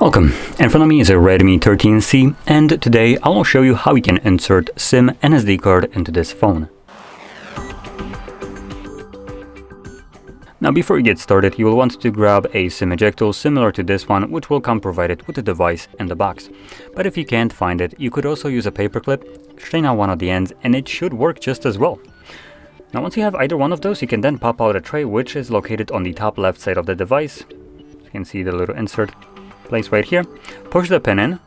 Welcome, in front of me is a Redmi 13C, and today I will show you how you can insert SIM and SD card into this phone. Now before you get started, you will want to grab a SIM ejector similar to this one, which will come provided with the device in the box. But if you can't find it, you could also use a paperclip, straighten out one of the ends, and it should work just as well. Now once you have either one of those, you can then pop out a tray which is located on the top left side of the device. You can see the little insert place right here. Push the pin in.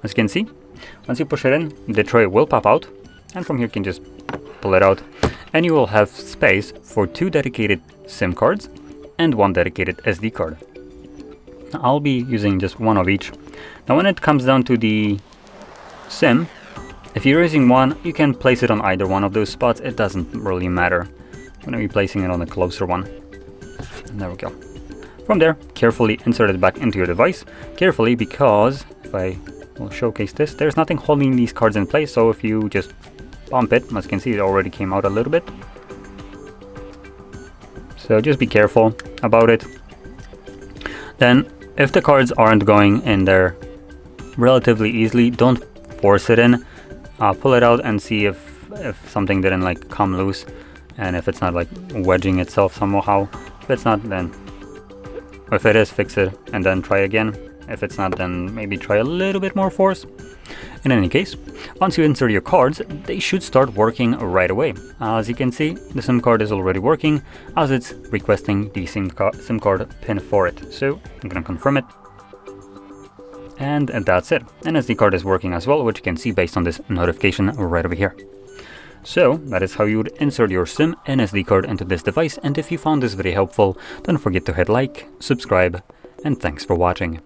As you can see, once you push it in, the tray will pop out, and from here you can just pull it out, and you will have space for 2 dedicated SIM cards and 1 dedicated SD card. I'll be using just one of each. Now when it comes down to the SIM, if you're using one, you can place it on either one of those spots. It doesn't really matter. I'm going to be placing it on the closer one. And there we go. From there, carefully insert it back into your device. Carefully, because if I will showcase this, there's nothing holding these cards in place. So if you just bump it, as you can see, it already came out a little bit. So just be careful about it. Then, if the cards aren't going in there relatively easily, don't force it in. Pull it out and see if something didn't like come loose, and if it's not like wedging itself somehow. If it's not, then if it is, fix it and then try again. If it's not, then maybe try a little bit more force. In any case, once you insert your cards, they should start working right away. As you can see, the SIM card is already working as it's requesting the SIM card pin for it. So I'm gonna confirm it. And that's it. And SD card is working as well, which you can see based on this notification right over here. So that is how you would insert your SIM and SD card into this device. And if you found this video helpful, don't forget to hit like, subscribe, and thanks for watching.